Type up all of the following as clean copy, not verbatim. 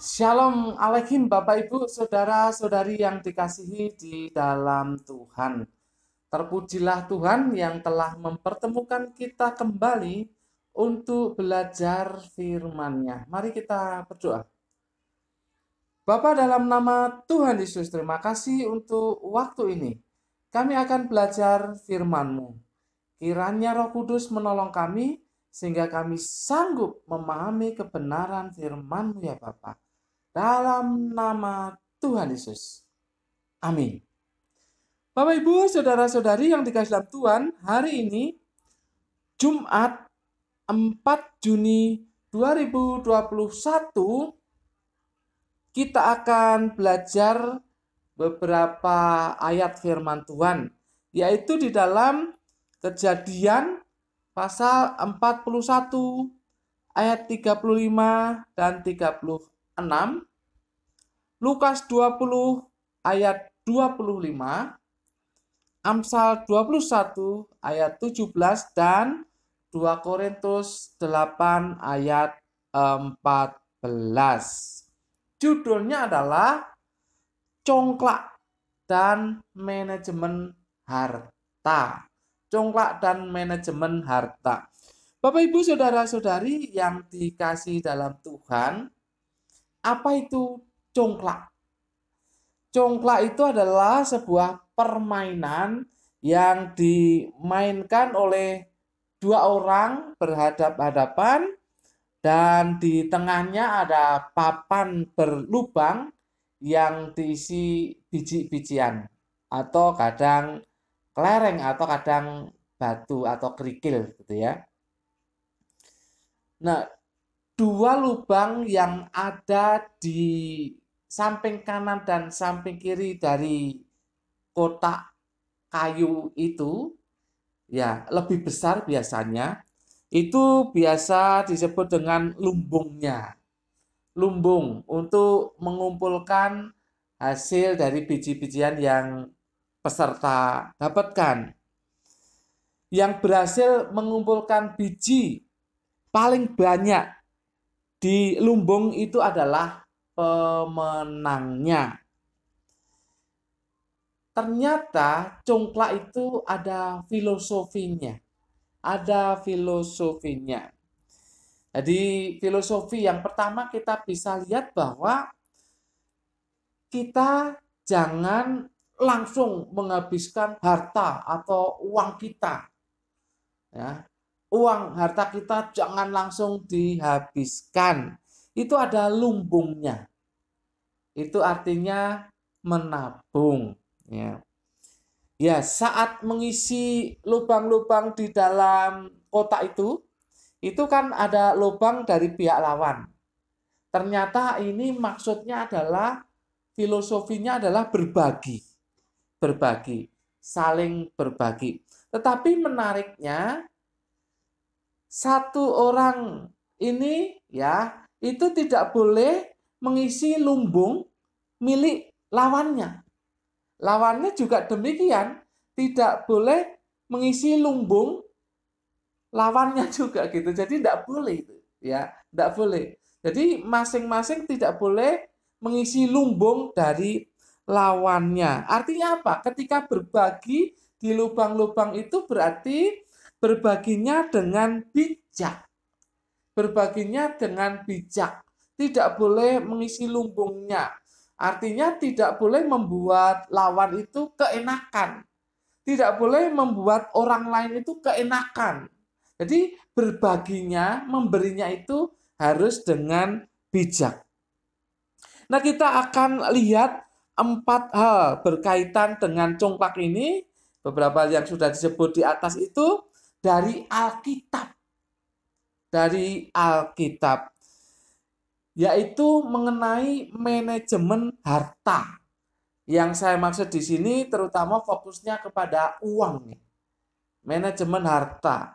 Shalom Alaikum Bapak Ibu Saudara-saudari yang dikasihi di dalam Tuhan. Terpujilah Tuhan yang telah mempertemukan kita kembali untuk belajar firman-Nya. Mari kita berdoa. Bapa, dalam nama Tuhan Yesus, terima kasih untuk waktu ini. Kami akan belajar firman-Mu. Kiranya Roh Kudus menolong kami sehingga kami sanggup memahami kebenaran firman-Mu ya Bapak. Dalam nama Tuhan Yesus. Amin. Bapak Ibu, saudara-saudari yang dikasihi dalam Tuhan, hari ini Jumat 4 Juni 2021 kita akan belajar beberapa ayat firman Tuhan, yaitu di dalam Kejadian pasal 41 ayat 35 dan 36, Lukas 20 ayat 25, Amsal 21 ayat 17, dan 2 Korintus 8 ayat 14. Judulnya adalah Congklak dan Manajemen Harta. Congklak dan Manajemen Harta. Bapak Ibu saudara-saudari yang dikasihi dalam Tuhan, apa itu congklak? Congklak itu adalah sebuah permainan yang dimainkan oleh dua orang berhadap-hadapan, dan di tengahnya ada papan berlubang yang diisi biji-bijian atau kadang kelereng atau kadang batu atau kerikil gitu ya. Nah, dua lubang yang ada di samping kanan dan samping kiri dari kotak kayu itu ya lebih besar biasanya. Itu biasa disebut dengan lumbungnya. Lumbung untuk mengumpulkan hasil dari biji-bijian yang peserta dapatkan. Yang berhasil mengumpulkan biji paling banyak di lumbung itu adalah pemenangnya. Ternyata congklak itu ada filosofinya. Jadi filosofi yang pertama kita bisa lihat bahwa kita jangan langsung menghabiskan harta atau uang kita. Ya. Uang harta kita jangan langsung dihabiskan. Itu ada lumbungnya. Itu artinya menabung. Ya, saat mengisi lubang-lubang di dalam kotak itu kan ada lubang dari pihak lawan. Ternyata ini maksudnya adalah, filosofinya adalah berbagi, saling berbagi. Tetapi menariknya, satu orang ini ya itu tidak boleh mengisi lumbung milik lawannya. Lawannya juga demikian, tidak boleh mengisi lumbung lawannya juga gitu. Jadi tidak boleh itu, ya, tidak boleh. Jadi masing-masing tidak boleh mengisi lumbung dari lawannya. Artinya apa? Ketika berbagi di lubang-lubang itu berarti berbaginya dengan bijak. Berbaginya dengan bijak. Tidak boleh mengisi lumbungnya. Artinya tidak boleh membuat lawan itu keenakan. Tidak boleh membuat orang lain itu keenakan. Jadi berbaginya, memberinya itu harus dengan bijak. Nah, kita akan lihat 4 hal berkaitan dengan congklak ini. Beberapa yang sudah disebut di atas itu dari Alkitab. Yaitu mengenai manajemen harta. Yang saya maksud di sini terutama fokusnya kepada uang nih. Manajemen harta.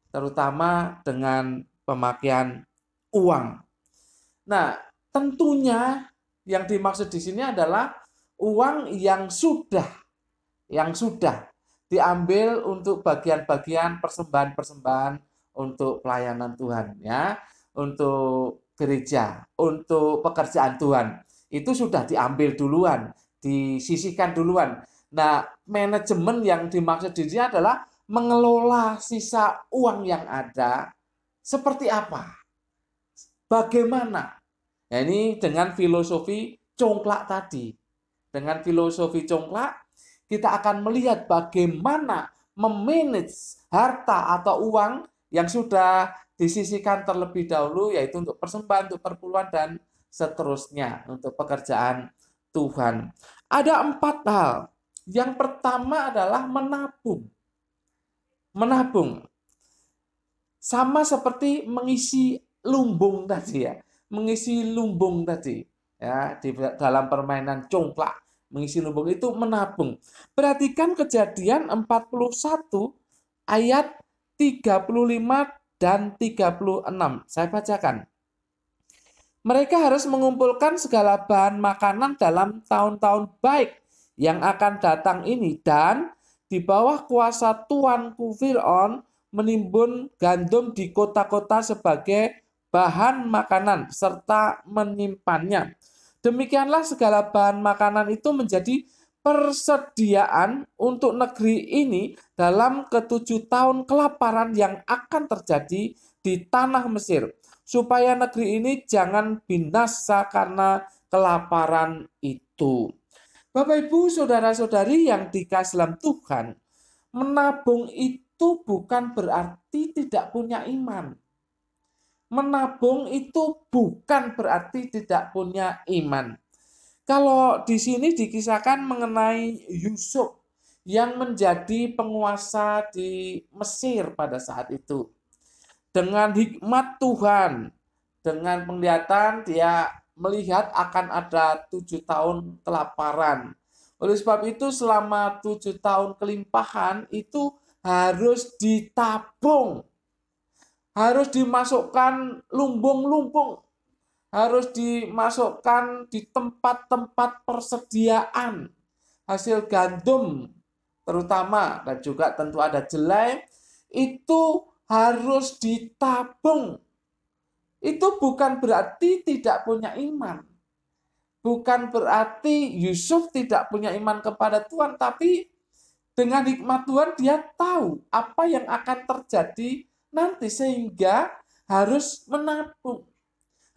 Terutama dengan pemakaian uang. Nah, tentunya yang dimaksud di sini adalah uang yang sudah diambil untuk bagian-bagian persembahan-persembahan untuk pelayanan Tuhan ya, untuk gereja, untuk pekerjaan Tuhan. Itu sudah diambil duluan, disisihkan duluan. Nah, manajemen yang dimaksud di sini adalah mengelola sisa uang yang ada seperti apa? Bagaimana? Nah, ini dengan filosofi congklak tadi. Dengan filosofi congklak, kita akan melihat bagaimana memanage harta atau uang yang sudah disisihkan terlebih dahulu, yaitu untuk persembahan, untuk perpuluhan, dan seterusnya, untuk pekerjaan Tuhan. Ada 4 hal. Yang pertama adalah menabung. Menabung. Sama seperti mengisi lumbung tadi ya. Mengisi lumbung tadi. Ya, di dalam permainan congklak. Mengisi lumbung itu menabung. Perhatikan Kejadian 41 ayat 35 dan 36. Saya bacakan. Mereka harus mengumpulkan segala bahan makanan dalam tahun-tahun baik yang akan datang ini, dan di bawah kuasa tuanku Fir'aun menimbun gandum di kota-kota sebagai bahan makanan serta menyimpannya. Demikianlah segala bahan makanan itu menjadi persediaan untuk negeri ini dalam ke-7 tahun kelaparan yang akan terjadi di tanah Mesir, supaya negeri ini jangan binasa karena kelaparan itu. Bapak, Ibu, saudara-saudari yang dikasihi dalam Tuhan, menabung itu bukan berarti tidak punya iman. Menabung itu bukan berarti tidak punya iman. Kalau di sini dikisahkan mengenai Yusuf yang menjadi penguasa di Mesir pada saat itu. Dengan hikmat Tuhan, dengan penglihatan dia melihat akan ada 7 tahun kelaparan. Oleh sebab itu selama 7 tahun kelimpahan itu harus ditabung. Harus dimasukkan lumbung-lumbung. Harus dimasukkan di tempat-tempat persediaan hasil gandum terutama, dan juga tentu ada jelai, itu harus ditabung. Itu bukan berarti tidak punya iman. Bukan berarti Yusuf tidak punya iman kepada Tuhan, tapi dengan hikmat Tuhan dia tahu apa yang akan terjadi nanti, sehingga harus menabung.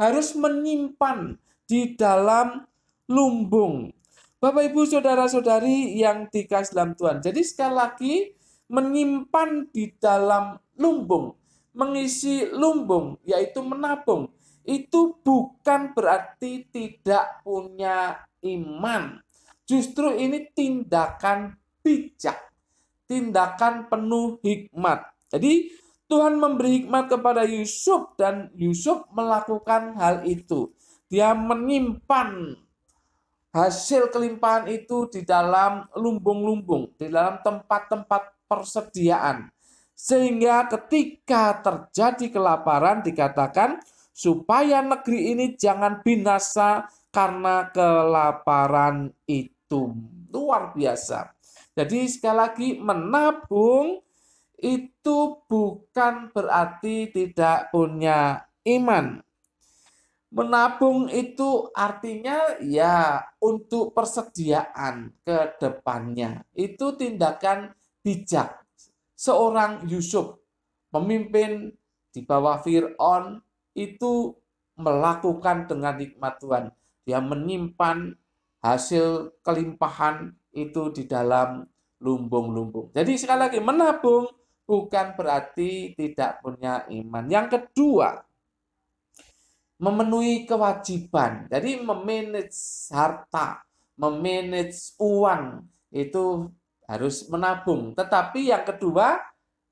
Harus menyimpan di dalam lumbung. Bapak, Ibu, saudara-saudari yang dikasihi dalam Tuhan. Jadi sekali lagi, menyimpan di dalam lumbung, mengisi lumbung, yaitu menabung, itu bukan berarti tidak punya iman. Justru ini tindakan bijak, tindakan penuh hikmat. Jadi Tuhan memberi hikmat kepada Yusuf, dan Yusuf melakukan hal itu. Dia menyimpan hasil kelimpahan itu di dalam lumbung-lumbung, di dalam tempat-tempat persediaan. Sehingga ketika terjadi kelaparan dikatakan supaya negeri ini jangan binasa karena kelaparan itu. Luar biasa. Jadi sekali lagi, menabung itu bukan berarti tidak punya iman. Menabung itu artinya ya untuk persediaan ke depannya. Itu tindakan bijak. Seorang Yusuf, pemimpin di bawah Fir'aun, itu melakukan dengan hikmat Tuhan. Dia menyimpan hasil kelimpahan itu di dalam lumbung-lumbung. Jadi sekali lagi, menabung bukan berarti tidak punya iman. Yang kedua, memenuhi kewajiban. Jadi memanage harta, memanage uang, itu harus menabung. Tetapi yang kedua,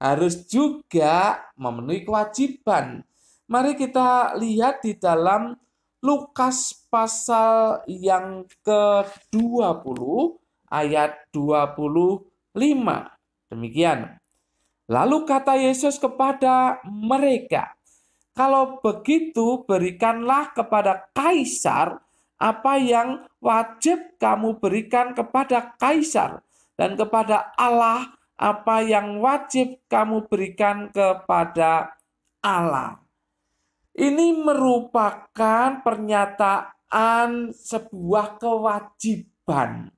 harus juga memenuhi kewajiban. Mari kita lihat di dalam Lukas pasal yang ke-20 ayat 25. Demikian. Lalu kata Yesus kepada mereka, kalau begitu berikanlah kepada Kaisar apa yang wajib kamu berikan kepada Kaisar, dan kepada Allah apa yang wajib kamu berikan kepada Allah. Ini merupakan pernyataan sebuah kewajiban.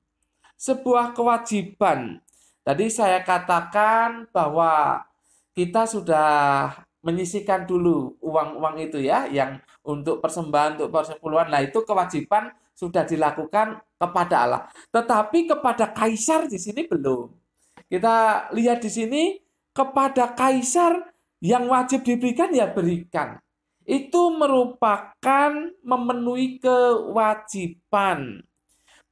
Sebuah kewajiban. Tadi saya katakan bahwa kita sudah menyisihkan dulu uang-uang itu ya, yang untuk persembahan, untuk persepuluhan. Nah, itu kewajiban sudah dilakukan kepada Allah. Tetapi kepada kaisar di sini belum. Kita lihat di sini, kepada kaisar yang wajib diberikan ya berikan. Itu merupakan memenuhi kewajiban.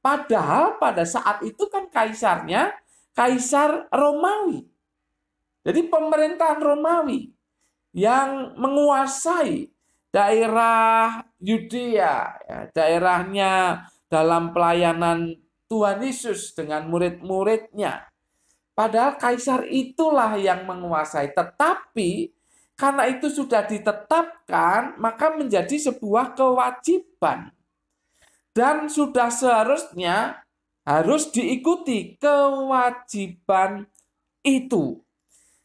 Padahal pada saat itu kan kaisarnya kaisar Romawi. Jadi pemerintahan Romawi yang menguasai daerah Yudea, ya, daerahnya dalam pelayanan Tuhan Yesus dengan murid-muridnya. Padahal kaisar itulah yang menguasai. Tetapi karena itu sudah ditetapkan, maka menjadi sebuah kewajiban. Dan sudah seharusnya harus diikuti kewajiban itu.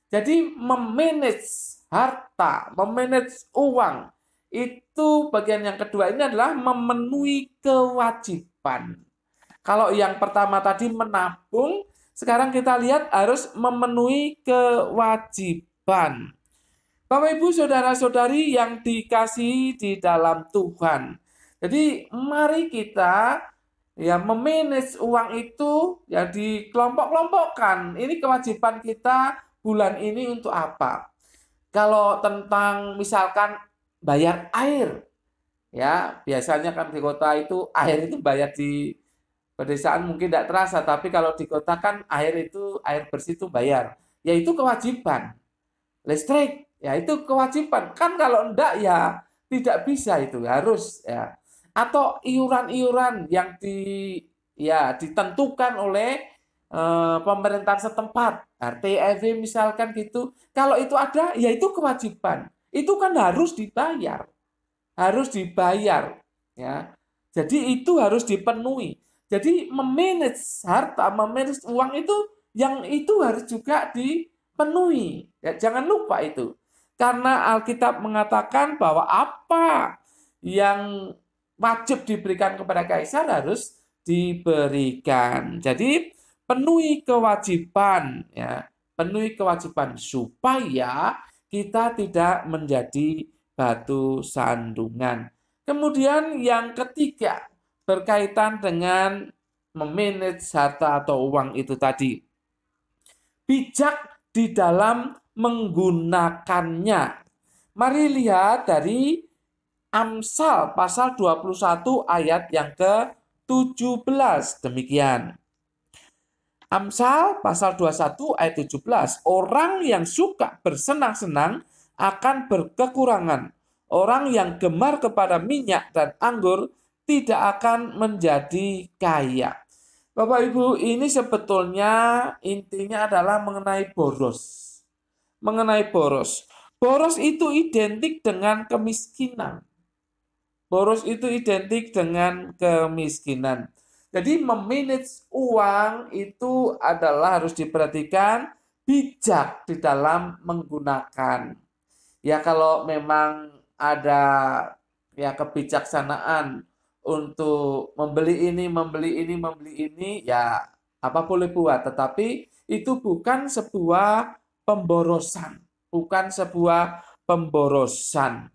Jadi memanage harta, memanage uang, itu bagian yang kedua ini adalah memenuhi kewajiban. Kalau yang pertama tadi menabung, sekarang kita lihat harus memenuhi kewajiban. Bapak Ibu saudara-saudari yang dikasihi di dalam Tuhan. Jadi mari kita ya memanage uang itu ya dikelompok-kelompokkan. Ini kewajiban kita bulan ini untuk apa? Kalau tentang misalkan bayar air, ya biasanya kan di kota itu air itu bayar di pedesaan mungkin tidak terasa, tapi kalau di kota kan air bersih itu bayar. Ya itu kewajiban. Listrik, ya itu kewajiban. Kan kalau enggak ya tidak bisa itu, harus ya. Atau iuran-iuran yang ditentukan oleh pemerintahan setempat, RT RW misalkan gitu. Kalau itu ada, ya itu kewajiban. Itu kan harus dibayar. Harus dibayar, ya. Jadi itu harus dipenuhi. Jadi memanage harta, memanage uang yang itu harus juga dipenuhi. Ya, jangan lupa itu. Karena Alkitab mengatakan bahwa apa yang wajib diberikan kepada kaisar harus diberikan. Jadi penuhi kewajiban, ya, penuhi kewajiban supaya kita tidak menjadi batu sandungan. Kemudian yang ketiga berkaitan dengan memanage harta atau uang itu tadi. Bijak di dalam menggunakannya. Mari lihat dari Amsal pasal 21 ayat yang ke-17. Demikian. Amsal pasal 21 ayat 17. Orang yang suka bersenang-senang akan berkekurangan. Orang yang gemar kepada minyak dan anggur tidak akan menjadi kaya. Bapak Ibu, ini sebetulnya intinya adalah mengenai boros. Mengenai boros. Boros itu identik dengan kemiskinan. Boros itu identik dengan kemiskinan. Jadi memanage uang itu adalah harus diperhatikan bijak di dalam menggunakan. Ya kalau memang ada ya kebijaksanaan untuk membeli ini, ya apa boleh buat. Tetapi itu bukan sebuah pemborosan. Bukan sebuah pemborosan.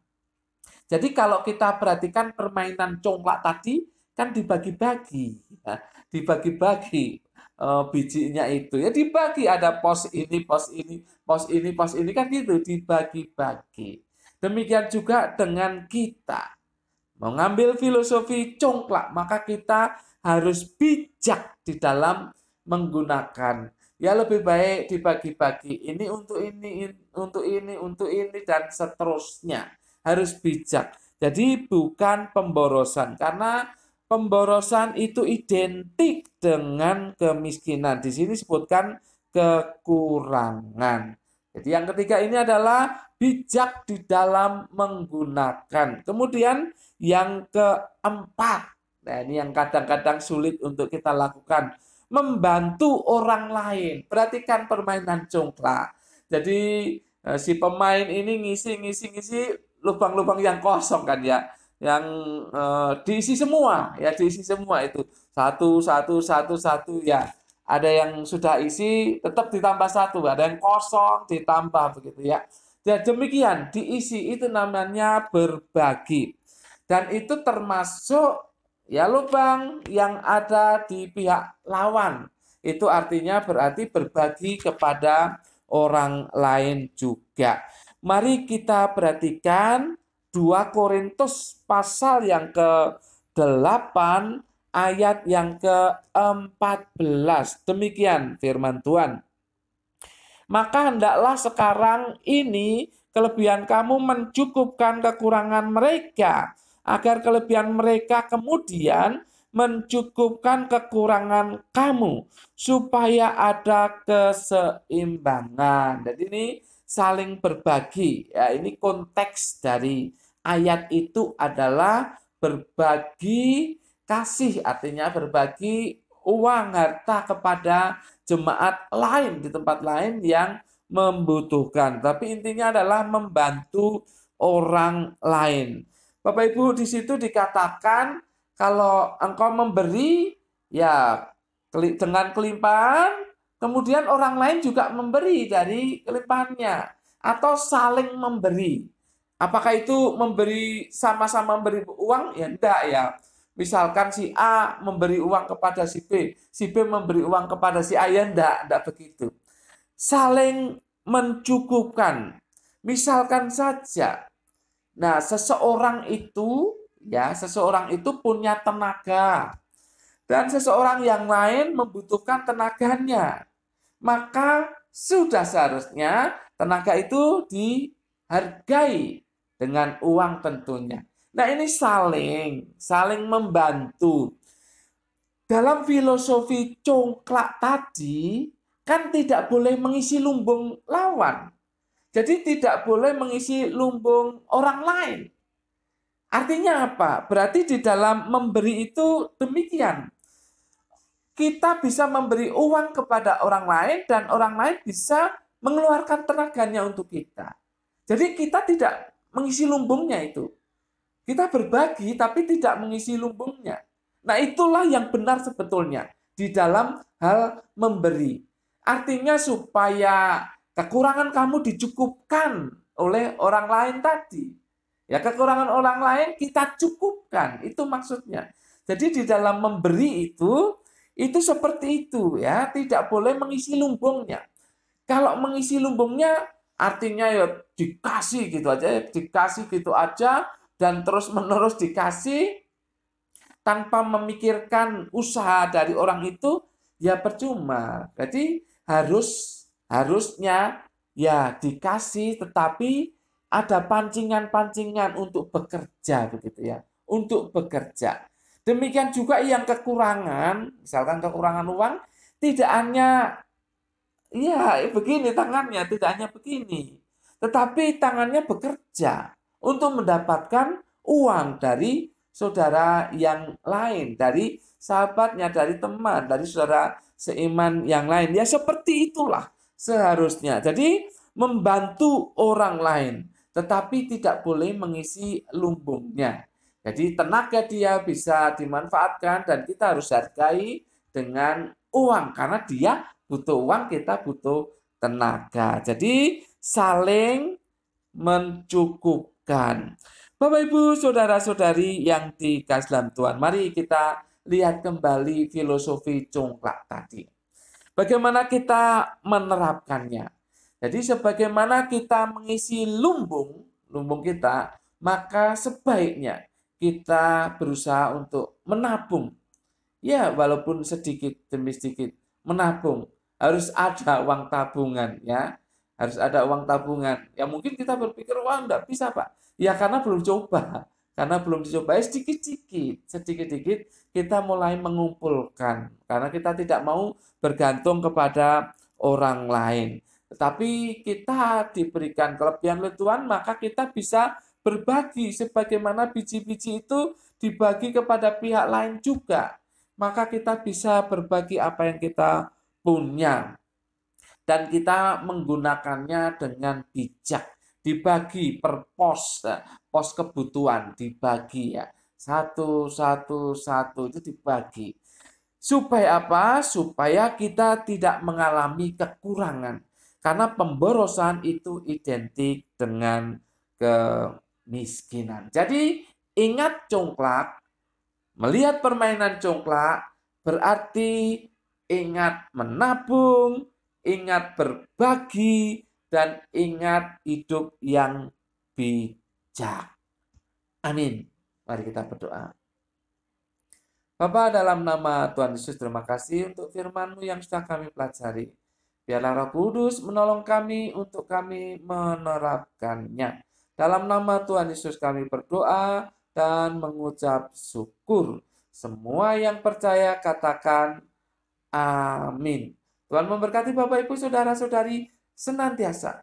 Jadi kalau kita perhatikan permainan congklak tadi, kan dibagi-bagi. Ya, dibagi-bagi bijinya itu. Ya dibagi, ada pos ini, pos ini, pos ini, pos ini, kan gitu, dibagi-bagi. Demikian juga dengan kita. Mengambil filosofi congklak, maka kita harus bijak di dalam menggunakan. Ya lebih baik dibagi-bagi. Ini untuk ini, untuk ini, untuk ini, dan seterusnya. Harus bijak. Jadi bukan pemborosan. Karena pemborosan itu identik dengan kemiskinan. Di sini disebutkan kekurangan. Jadi yang ketiga ini adalah bijak di dalam menggunakan. Kemudian yang keempat, nah ini yang kadang-kadang sulit untuk kita lakukan, membantu orang lain. Perhatikan permainan congklak. Jadi si pemain ini ngisi, lubang-lubang yang kosong kan ya, yang diisi semua ya, diisi semua itu satu satu satu satu ya. Ada yang sudah isi tetap ditambah satu, ada yang kosong ditambah begitu ya. Dan demikian diisi itu namanya berbagi. Dan itu termasuk ya lubang yang ada di pihak lawan. Itu artinya berarti berbagi kepada orang lain juga. Mari kita perhatikan 2 Korintus pasal yang ke-8 ayat yang ke-14. Demikian firman Tuhan. Maka hendaklah sekarang ini kelebihan kamu mencukupkan kekurangan mereka, agar kelebihan mereka kemudian mencukupkan kekurangan kamu, supaya ada keseimbangan. Jadi ini saling berbagi. Ya, ini konteks dari ayat itu adalah berbagi kasih, artinya berbagi uang harta kepada jemaat lain di tempat lain yang membutuhkan. Tapi intinya adalah membantu orang lain. Bapak Ibu, di situ dikatakan kalau engkau memberi ya dengan kelimpahan, kemudian orang lain juga memberi dari kelimpahannya atau saling memberi. Apakah itu memberi sama-sama memberi uang? Ya enggak ya. Misalkan si A memberi uang kepada si B memberi uang kepada si A, ya enggak begitu. Saling mencukupkan. Misalkan saja, nah seseorang itu punya tenaga dan seseorang yang lain membutuhkan tenaganya, maka sudah seharusnya tenaga itu dihargai dengan uang tentunya. Nah ini saling membantu. Dalam filosofi congklak tadi, kan tidak boleh mengisi lumbung lawan. Jadi tidak boleh mengisi lumbung orang lain. Artinya apa? Berarti di dalam memberi itu demikian. Kita bisa memberi uang kepada orang lain dan orang lain bisa mengeluarkan tenaganya untuk kita. Jadi kita tidak mengisi lumbungnya itu. Kita berbagi tapi tidak mengisi lumbungnya. Nah itulah yang benar sebetulnya di dalam hal memberi. Artinya supaya kekurangan kamu dicukupkan oleh orang lain tadi. Ya kekurangan orang lain kita cukupkan, itu maksudnya. Jadi di dalam memberi itu seperti itu ya, tidak boleh mengisi lumbungnya. Kalau mengisi lumbungnya artinya ya dikasih gitu aja dan terus-menerus dikasih tanpa memikirkan usaha dari orang itu, ya percuma. Jadi harusnya ya dikasih, tetapi ada pancingan-pancingan untuk bekerja begitu ya, untuk bekerja. Demikian juga yang kekurangan, misalkan kekurangan uang, tidak hanya ya begini tangannya, tidak hanya begini, tetapi tangannya bekerja untuk mendapatkan uang dari saudara yang lain, dari sahabatnya, dari teman, dari saudara seiman yang lain. Ya seperti itulah seharusnya. Jadi membantu orang lain, tetapi tidak boleh mengisi lumbungnya. Jadi tenaga dia bisa dimanfaatkan dan kita harus hargai dengan uang. Karena dia butuh uang, kita butuh tenaga. Jadi saling mencukupkan. Bapak Ibu saudara-saudari yang dikasihi dalam Tuhan, mari kita lihat kembali filosofi congklak tadi. Bagaimana kita menerapkannya? Jadi sebagaimana kita mengisi lumbung kita, maka sebaiknya kita berusaha untuk menabung. Ya, walaupun sedikit demi sedikit menabung. Harus ada uang tabungan ya. Harus ada uang tabungan. Ya mungkin kita berpikir, wah enggak bisa Pak. Ya karena belum coba. Karena belum dicoba, ya sedikit-sedikit kita mulai mengumpulkan. Karena kita tidak mau bergantung kepada orang lain. Tetapi kita diberikan kelebihan oleh Tuhan, maka kita bisa berbagi. Sebagaimana biji-biji itu dibagi kepada pihak lain juga. Maka kita bisa berbagi apa yang kita punya. Dan kita menggunakannya dengan bijak. dibagi per pos, pos kebutuhan dibagi ya. Satu, satu, satu itu dibagi. Supaya apa? Supaya kita tidak mengalami kekurangan. Karena pemborosan itu identik dengan kemiskinan. Jadi ingat congklak, melihat permainan congklak berarti ingat menabung, ingat berbagi, dan ingat hidup yang bijak. Amin. Mari kita berdoa. Bapa, dalam nama Tuhan Yesus, terima kasih untuk firman-Mu yang sudah kami pelajari. Biarlah Roh Kudus menolong kami untuk kami menerapkannya. Dalam nama Tuhan Yesus kami berdoa dan mengucap syukur. Semua yang percaya katakan amin. Tuhan memberkati Bapak Ibu Saudara-saudari senantiasa